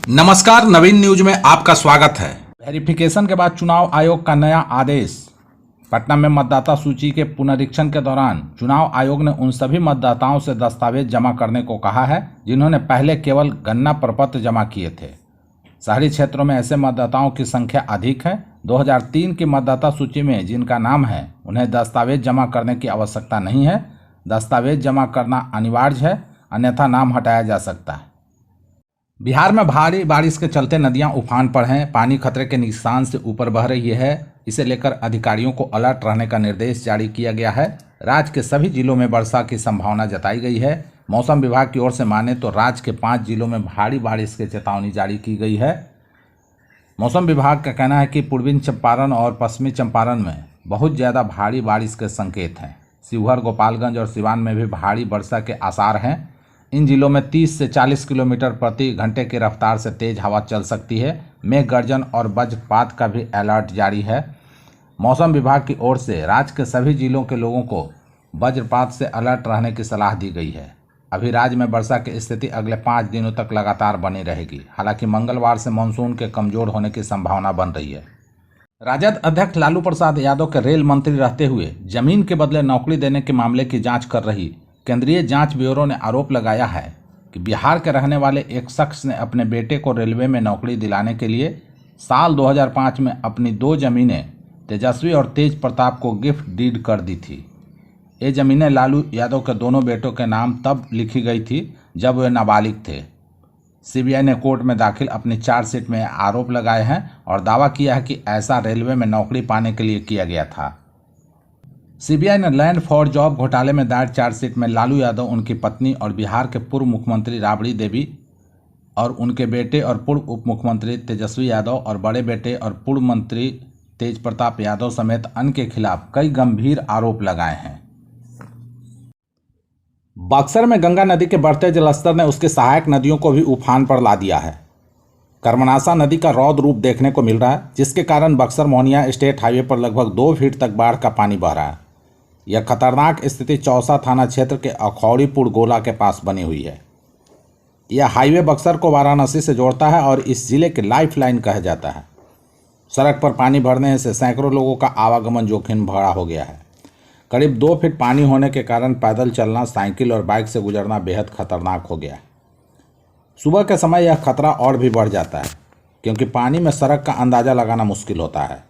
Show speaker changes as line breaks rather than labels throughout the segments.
नमस्कार, नवीन न्यूज में आपका स्वागत है। वेरिफिकेशन के बाद चुनाव आयोग का नया आदेश। पटना में मतदाता सूची के पुनरीक्षण के दौरान चुनाव आयोग ने उन सभी मतदाताओं से दस्तावेज जमा करने को कहा है जिन्होंने पहले केवल गणना प्रपत्र जमा किए थे। शहरी क्षेत्रों में ऐसे मतदाताओं की संख्या अधिक है। 2003 की मतदाता सूची में जिनका नाम है उन्हें दस्तावेज जमा करने की आवश्यकता नहीं है। दस्तावेज जमा करना अनिवार्य है, अन्यथा नाम हटाया जा सकता है। बिहार में भारी बारिश के चलते नदियां उफान पर हैं। पानी खतरे के निशान से ऊपर बह रही है। इसे लेकर अधिकारियों को अलर्ट रहने का निर्देश जारी किया गया है। राज्य के सभी जिलों में वर्षा की संभावना जताई गई है। मौसम विभाग की ओर से माने तो राज्य के 5 जिलों में भारी बारिश की चेतावनी जारी की गई है। मौसम विभाग का कहना है कि पूर्वी चंपारण और पश्चिमी चंपारण में बहुत ज़्यादा भारी बारिश के संकेत हैं। शिवहर, गोपालगंज और सिवान में भी भारी वर्षा के आसार हैं। इन जिलों में 30 से 40 किलोमीटर प्रति घंटे की रफ्तार से तेज हवा चल सकती है। मेघ गर्जन और वज्रपात का भी अलर्ट जारी है। मौसम विभाग की ओर से राज्य के सभी जिलों के लोगों को वज्रपात से अलर्ट रहने की सलाह दी गई है। अभी राज्य में वर्षा की स्थिति अगले 5 दिनों तक लगातार बनी रहेगी। हालांकि मंगलवार से मानसून के कमजोर होने की संभावना बन रही है। राजद अध्यक्ष लालू प्रसाद यादव के रेल मंत्री रहते हुए जमीन के बदले नौकरी देने के मामले की जांच कर रही केंद्रीय जांच ब्यूरो ने आरोप लगाया है कि बिहार के रहने वाले एक शख्स ने अपने बेटे को रेलवे में नौकरी दिलाने के लिए साल 2005 में अपनी 2 जमीनें तेजस्वी और तेज प्रताप को गिफ्ट डीड कर दी थी। ये जमीनें लालू यादव के दोनों बेटों के नाम तब लिखी गई थी जब वे नाबालिग थे। सीबीआई ने कोर्ट में दाखिल अपनी चार्जशीट में आरोप लगाए हैं और दावा किया है कि ऐसा रेलवे में नौकरी पाने के लिए किया गया था। सीबीआई ने लैंड फॉर जॉब घोटाले में दायर चार्जशीट में लालू यादव, उनकी पत्नी और बिहार के पूर्व मुख्यमंत्री राबड़ी देवी और उनके बेटे और पूर्व उप मुख्यमंत्री तेजस्वी यादव और बड़े बेटे और पूर्व मंत्री तेज प्रताप यादव समेत अन्य के खिलाफ कई गंभीर आरोप लगाए हैं। बक्सर में गंगा नदी के बढ़ते जलस्तर ने उसकी सहायक नदियों को भी उफान पर ला दिया है। कर्मनासा नदी का रौद्र रूप देखने को मिल रहा है, जिसके कारण बक्सर मोहनिया स्टेट हाईवे पर लगभग 2 फीट तक बाढ़ का पानी बह रहा है। यह खतरनाक स्थिति चौसा थाना क्षेत्र के अखौड़ीपुर गोला के पास बनी हुई है। यह हाईवे बक्सर को वाराणसी से जोड़ता है और इस जिले के लाइफलाइन कहा जाता है। सड़क पर पानी भरने से सैकड़ों लोगों का आवागमन जोखिम भरा हो गया है। करीब 2 फीट पानी होने के कारण पैदल चलना, साइकिल और बाइक से गुजरना बेहद खतरनाक हो गया है। सुबह के समय यह खतरा और भी बढ़ जाता है क्योंकि पानी में सड़क का अंदाजा लगाना मुश्किल होता है।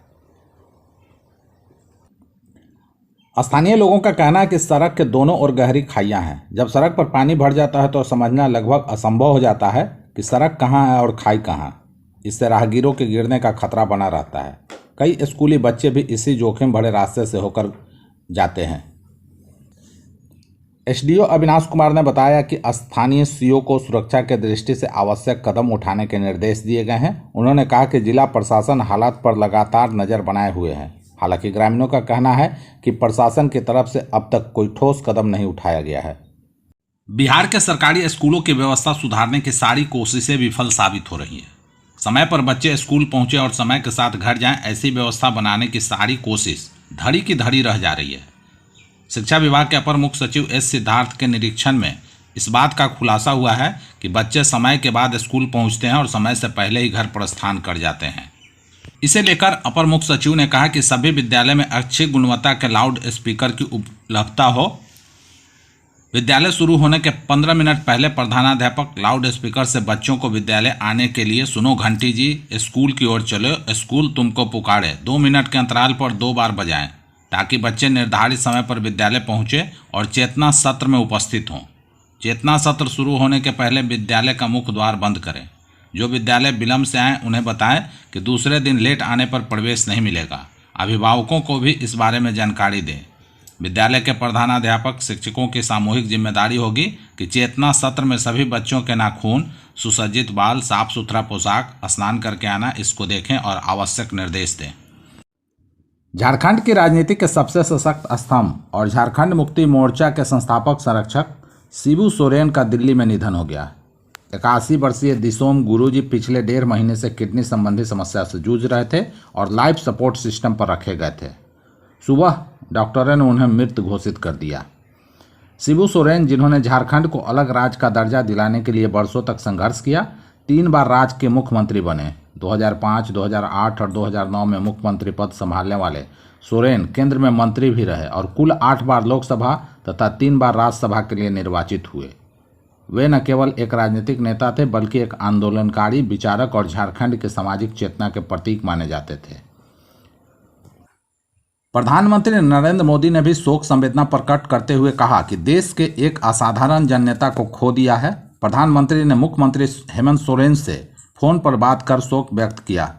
स्थानीय लोगों का कहना है कि सड़क के दोनों ओर गहरी खाइयां हैं। जब सड़क पर पानी भर जाता है तो समझना लगभग असंभव हो जाता है कि सड़क कहां है और खाई कहां। इससे राहगीरों के गिरने का खतरा बना रहता है। कई स्कूली बच्चे भी इसी जोखिम भरे रास्ते से होकर जाते हैं। एसडीओ अविनाश कुमार ने बताया कि स्थानीय सीओ को सुरक्षा के दृष्टि से आवश्यक कदम उठाने के निर्देश दिए गए हैं। उन्होंने कहा कि जिला प्रशासन हालात पर लगातार नज़र बनाए हुए है। हालांकि ग्रामीणों का कहना है कि प्रशासन की तरफ से अब तक कोई ठोस कदम नहीं उठाया गया है। बिहार के सरकारी स्कूलों की व्यवस्था सुधारने की सारी कोशिशें विफल साबित हो रही हैं। समय पर बच्चे स्कूल पहुंचे और समय के साथ घर जाएं, ऐसी व्यवस्था बनाने की सारी कोशिश धड़ी की धड़ी रह जा रही है। शिक्षा विभाग के अपर मुख्य सचिव एस सिद्धार्थ के निरीक्षण में इस बात का खुलासा हुआ है कि बच्चे समय के बाद स्कूल पहुंचते हैं और समय से पहले ही घर प्रस्थान कर जाते हैं। इसे लेकर अपर मुख्य सचिव ने कहा कि सभी विद्यालय में अच्छी गुणवत्ता के लाउड स्पीकर की उपलब्धता हो। विद्यालय शुरू होने के 15 मिनट पहले प्रधानाध्यापक लाउड स्पीकर से बच्चों को विद्यालय आने के लिए सुनो घंटी जी, स्कूल की ओर चलो, स्कूल तुमको पुकारे 2 मिनट के अंतराल पर 2 बार बजाएं, ताकि बच्चे निर्धारित समय पर विद्यालय पहुंचे और चेतना सत्र में उपस्थित हों। चेतना सत्र शुरू होने के पहले विद्यालय का मुख्य द्वार बंद करें। जो विद्यालय विलंब से आए उन्हें बताएं कि दूसरे दिन लेट आने पर प्रवेश नहीं मिलेगा। अभिभावकों को भी इस बारे में जानकारी दें। विद्यालय के प्रधानाध्यापक शिक्षकों की सामूहिक जिम्मेदारी होगी कि चेतना सत्र में सभी बच्चों के नाखून, सुसज्जित बाल, साफ सुथरा पोशाक, स्नान करके आना, इसको देखें और आवश्यक निर्देश दें। झारखंड की राजनीति के सबसे सशक्त स्तंभ और झारखंड मुक्ति मोर्चा के संस्थापक संरक्षक शिबू सोरेन का दिल्ली में निधन हो गया। 81 वर्षीय दिसोम गुरुजी पिछले 1.5 महीने से किडनी संबंधी समस्या से जूझ रहे थे और लाइफ सपोर्ट सिस्टम पर रखे गए थे। सुबह डॉक्टरों ने उन्हें मृत घोषित कर दिया। शिबू सोरेन, जिन्होंने झारखंड को अलग राज्य का दर्जा दिलाने के लिए वर्षों तक संघर्ष किया, 3 बार राज्य के मुख्यमंत्री बने। 2005, 2008 और 2009 में मुख्यमंत्री पद संभालने वाले सोरेन केंद्र में मंत्री भी रहे और कुल 8 बार लोकसभा तथा 3 बार राज्यसभा के लिए निर्वाचित हुए। वे न केवल एक राजनीतिक नेता थे बल्कि एक आंदोलनकारी, विचारक और झारखंड के सामाजिक चेतना के प्रतीक माने जाते थे। प्रधानमंत्री नरेंद्र मोदी ने भी शोक संवेदना प्रकट करते हुए कहा कि देश के एक असाधारण जननेता को खो दिया है। प्रधानमंत्री ने मुख्यमंत्री हेमंत सोरेन से फोन पर बात कर शोक व्यक्त किया।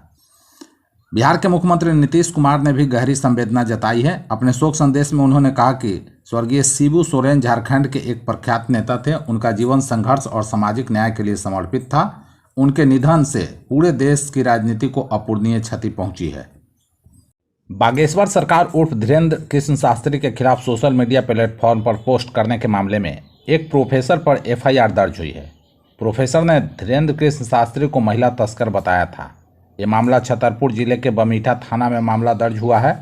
बिहार के मुख्यमंत्री नीतीश कुमार ने भी गहरी संवेदना जताई है। अपने शोक संदेश में उन्होंने कहा कि स्वर्गीय शिबू सोरेन झारखंड के एक प्रख्यात नेता थे। उनका जीवन संघर्ष और सामाजिक न्याय के लिए समर्पित था। उनके निधन से पूरे देश की राजनीति को अपूरणीय क्षति पहुंची है। बागेश्वर सरकार उर्फ धीरेन्द्र कृष्ण शास्त्री के खिलाफ सोशल मीडिया प्लेटफॉर्म पर पोस्ट करने के मामले में एक प्रोफेसर पर एफआईआर दर्ज हुई है। प्रोफेसर ने धीरेन्द्र कृष्ण शास्त्री को महिला तस्कर बताया था। ये मामला छतरपुर जिले के बमीठा थाना में मामला दर्ज हुआ है।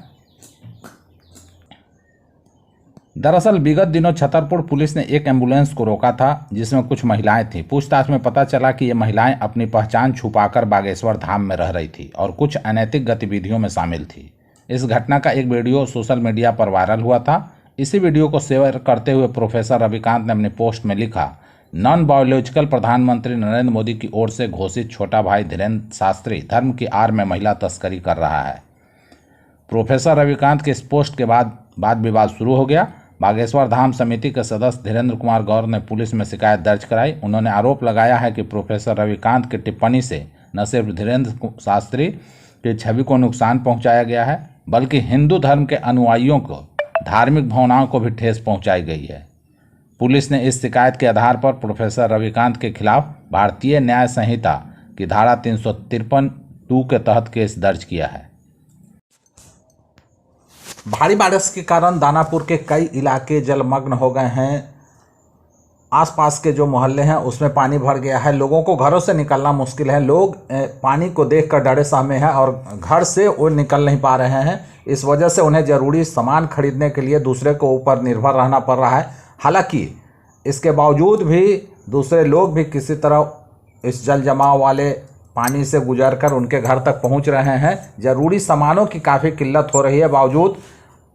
दरअसल विगत दिनों छतरपुर पुलिस ने एक एम्बुलेंस को रोका था जिसमें कुछ महिलाएं थीं। पूछताछ में पता चला कि ये महिलाएं अपनी पहचान छुपाकर बागेश्वर धाम में रह रही थी और कुछ अनैतिक गतिविधियों में शामिल थी। इस घटना का एक वीडियो सोशल मीडिया पर वायरल हुआ था। इसी वीडियो को शेयर करते हुए प्रोफेसर रविकांत ने अपने पोस्ट में लिखा, नॉन बायोलॉजिकल प्रधानमंत्री नरेंद्र मोदी की ओर से घोषित छोटा भाई धीरेन्द्र शास्त्री धर्म की आड़ में महिला तस्करी कर रहा है। प्रोफेसर रविकांत के इस पोस्ट के बाद वाद विवाद शुरू हो गया। बागेश्वर धाम समिति के सदस्य धीरेन्द्र कुमार गौर ने पुलिस में शिकायत दर्ज कराई। उन्होंने आरोप लगाया है कि प्रोफेसर रविकांत की टिप्पणी से न सिर्फ धीरेन्द्र शास्त्री की छवि को नुकसान पहुंचाया गया है बल्कि हिंदू धर्म के अनुयायियों को धार्मिक भावनाओं को भी ठेस पहुंचाई गई है। पुलिस ने इस शिकायत के आधार पर प्रोफेसर रविकांत के खिलाफ भारतीय न्याय संहिता की धारा 353(2) के तहत केस दर्ज किया है। भारी बारिश के कारण दानापुर के कई इलाके जलमग्न हो गए हैं। आसपास के जो मोहल्ले हैं उसमें पानी भर गया है। लोगों को घरों से निकलना मुश्किल है। लोग पानी को देखकर डरे सहमे हैं और घर से वो निकल नहीं पा रहे हैं। इस वजह से उन्हें ज़रूरी सामान खरीदने के लिए दूसरे को ऊपर निर्भर रहना पड़ रहा है। हालांकि इसके बावजूद भी दूसरे लोग भी किसी तरह इस जल जमाव वाले पानी से गुजरकर उनके घर तक पहुंच रहे हैं। ज़रूरी सामानों की काफ़ी किल्लत हो रही है। बावजूद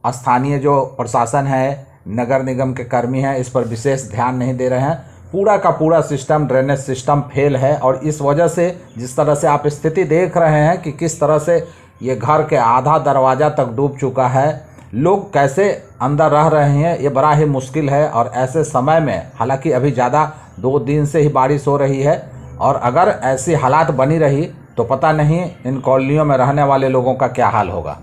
स्थानीय जो प्रशासन है, नगर निगम के कर्मी हैं, इस पर विशेष ध्यान नहीं दे रहे हैं। पूरा का पूरा सिस्टम, ड्रेनेज सिस्टम फेल है और इस वजह से जिस तरह से आप स्थिति देख रहे हैं कि किस तरह से ये घर के आधा दरवाज़ा तक डूब चुका है, लोग कैसे अंदर रह रहे हैं, ये बड़ा ही मुश्किल है। और ऐसे समय में हालांकि अभी ज़्यादा 2 दिन से ही बारिश हो रही है और अगर ऐसी हालात बनी रही तो पता नहीं इन कॉलोनियों में रहने वाले लोगों का क्या हाल होगा।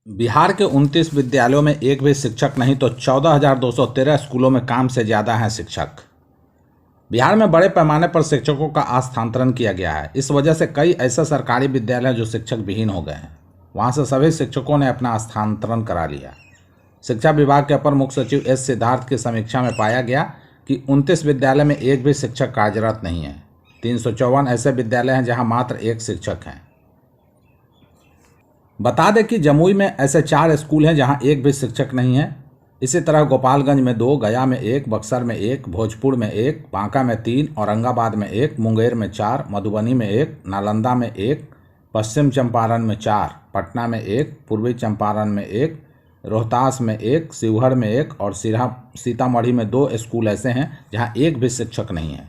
बिहार के 29 विद्यालयों में एक भी शिक्षक नहीं तो 14,213 स्कूलों में काम से ज़्यादा हैं शिक्षक। बिहार में बड़े पैमाने पर शिक्षकों का स्थानांतरण किया गया है। इस वजह से कई ऐसे सरकारी विद्यालय हैं जो शिक्षक विहीन हो गए हैं। वहाँ से सभी शिक्षकों ने अपना स्थानांतरण करा लिया। शिक्षा विभाग के अपर मुख्य सचिव एस सिद्धार्थ की समीक्षा में पाया गया कि 29 विद्यालय में एक भी शिक्षक कार्यरत नहीं है। 354 ऐसे विद्यालय हैं जहाँ मात्र 1 शिक्षक हैं। बता दें कि जमुई में ऐसे 4 स्कूल हैं जहां एक भी शिक्षक नहीं है। इसी तरह गोपालगंज में 2, गया में 1, बक्सर में 1, भोजपुर में 1, बांका में 3, औरंगाबाद में 1, मुंगेर में 4, मधुबनी में 1, नालंदा में 1, पश्चिम चंपारण में 4, पटना में 1, पूर्वी चंपारण में 1, रोहतास में 1, शिवहर में 1 और सीतामढ़ी में 2 स्कूल ऐसे हैं जहां एक भी शिक्षक नहीं है।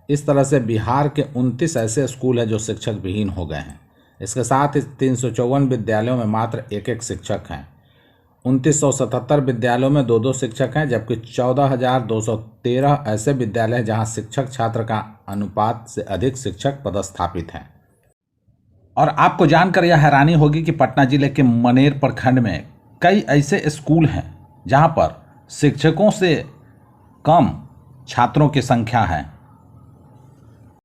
इस तरह से बिहार के 29 ऐसे स्कूल हैं जो शिक्षक विहीन हो गए हैं। इसके साथ ही 354 विद्यालयों में मात्र 1 शिक्षक हैं। 2977 विद्यालयों में 2 शिक्षक हैं जबकि 14,213 ऐसे विद्यालय हैं जहां शिक्षक छात्र का अनुपात से अधिक शिक्षक पदस्थापित हैं। और आपको जानकर यह हैरानी होगी कि पटना जिले के मनेर प्रखंड में कई ऐसे स्कूल हैं जहां पर शिक्षकों से कम छात्रों की संख्या है।